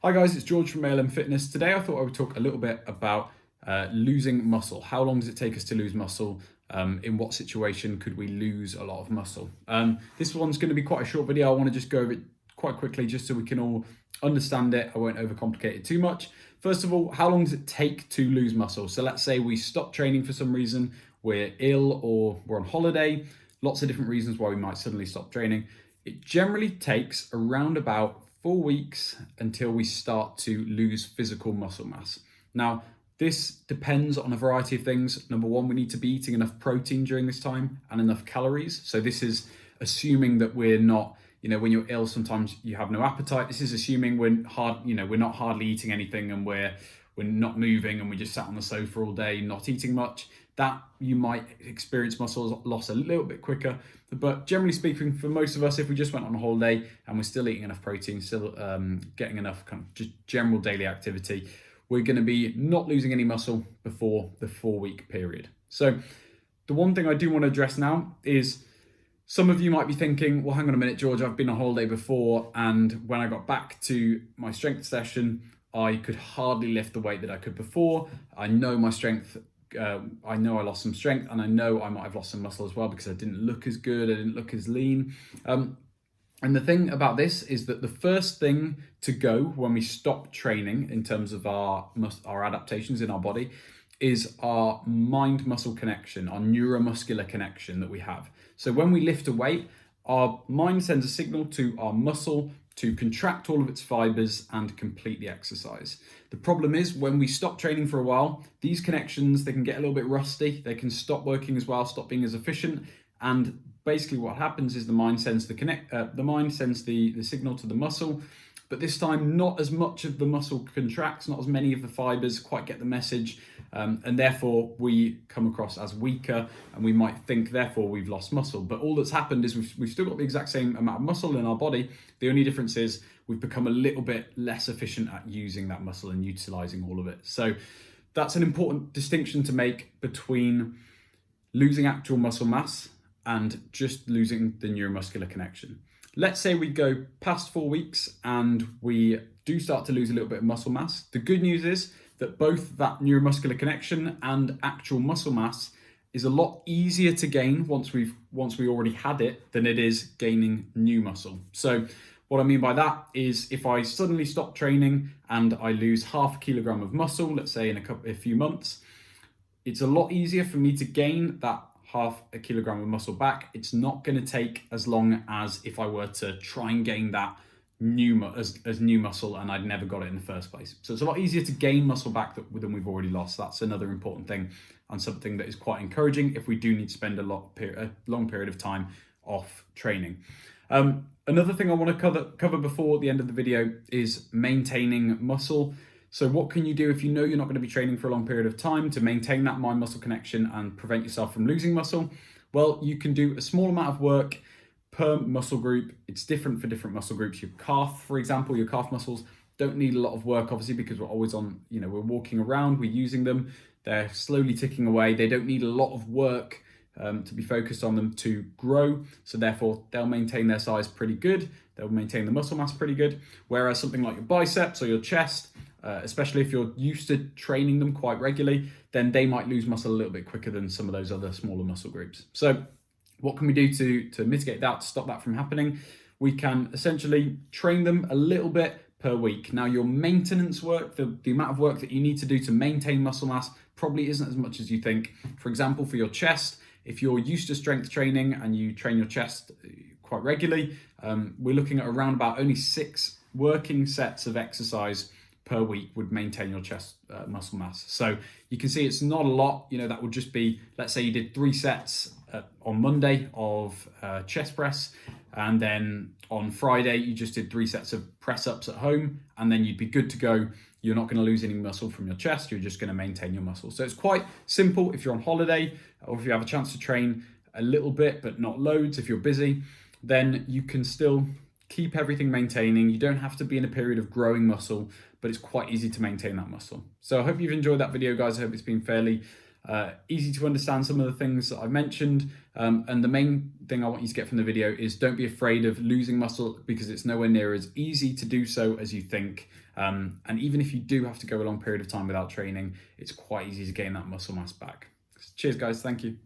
Hi guys, it's George from ALM Fitness. Today I thought I would talk a little bit about losing muscle. How long does it take us to lose muscle? In what situation could we lose a lot of muscle? This one's going to be quite a short video. I want to just go over it quite quickly just so we can all understand it. I won't overcomplicate it too much. First of all, how long does it take to lose muscle? So let's say we stop training for some reason, we're ill or we're on holiday. Lots of different reasons why we might suddenly stop training. It generally takes around about 4 weeks until we start to lose physical muscle mass. Now, this depends on a variety of things. Number one, we need to be eating enough protein during this time and enough calories. So this is assuming that we're not, when you're ill, sometimes you have no appetite. This is assuming we're not hardly eating anything and we're not moving and we just sat on the sofa all day, not eating much. That you might experience muscle loss a little bit quicker. But generally speaking, for most of us, if we just went on a holiday and we're still eating enough protein, still getting enough kind of just general daily activity, we're going to be not losing any muscle before the 4-week period. So the one thing I do want to address now is some of you might be thinking, well, hang on a minute, George, I've been on holiday before, and when I got back to my strength session, I could hardly lift the weight that I could before. I know my strength I know I lost some strength, and I know I might have lost some muscle as well because I didn't look as good, I didn't look as lean. And the thing about this is that the first thing to go when we stop training in terms of our adaptations in our body is our mind-muscle connection, our neuromuscular connection that we have. So when we lift a weight, our mind sends a signal to our muscle to contract all of its fibers and complete the exercise. The problem is when we stop training for a while, these connections, they can get a little bit rusty, they can stop working as well, stop being as efficient, and basically what happens is the mind sends the signal to the muscle, but this time not as much of the muscle contracts, not as many of the fibers quite get the message, and therefore we come across as weaker, and we might think therefore we've lost muscle. But all that's happened is we've still got the exact same amount of muscle in our body. The only difference is we've become a little bit less efficient at using that muscle and utilizing all of it. So that's an important distinction to make between losing actual muscle mass and just losing the neuromuscular connection. Let's say we go past 4 weeks and we do start to lose a little bit of muscle mass. The good news is that both that neuromuscular connection and actual muscle mass is a lot easier to gain once we already had it than it is gaining new muscle. So what I mean by that is if I suddenly stop training and I lose half a kilogram of muscle, let's say in a few months, it's a lot easier for me to gain that half a kilogram of muscle back. It's not going to take as long as if I were to try and gain that new muscle and I'd never got it in the first place. So it's a lot easier to gain muscle back than we've already lost. That's another important thing and something that is quite encouraging if we do need to spend a long period of time off training. Another thing I want to cover before the end of the video is maintaining muscle. So what can you do if you know you're not going to be training for a long period of time to maintain that mind-muscle connection and prevent yourself from losing muscle? Well, you can do a small amount of work per muscle group. It's different for different muscle groups. Your calf, for example, your calf muscles don't need a lot of work, obviously, because we're always on, we're walking around, we're using them. They're slowly ticking away. They don't need a lot of work to be focused on them to grow. So therefore, they'll maintain their size pretty good. They'll maintain the muscle mass pretty good. Whereas something like your biceps or your chest, especially if you're used to training them quite regularly, then they might lose muscle a little bit quicker than some of those other smaller muscle groups. So what can we do to mitigate that, to stop that from happening? We can essentially train them a little bit per week. Now, your maintenance work, the amount of work that you need to do to maintain muscle mass probably isn't as much as you think. For example, for your chest, if you're used to strength training and you train your chest quite regularly, we're looking at around about only 6 working sets of exercise per week would maintain your chest muscle mass. So you can see it's not a lot. That would just be, let's say you did 3 sets on Monday of chest press, and then on Friday you just did 3 sets of press ups at home, and then you'd be good to go. You're not going to lose any muscle from your chest. You're just going to maintain your muscle. So it's quite simple if you're on holiday or if you have a chance to train a little bit but not loads. If you're busy, then you can still keep everything maintaining. You don't have to be in a period of growing muscle, but it's quite easy to maintain that muscle. So I hope you've enjoyed that video, guys. I hope it's been fairly easy to understand some of the things that I've mentioned. And the main thing I want you to get from the video is don't be afraid of losing muscle, because it's nowhere near as easy to do so as you think. And even if you do have to go a long period of time without training, it's quite easy to gain that muscle mass back. Cheers guys, thank you.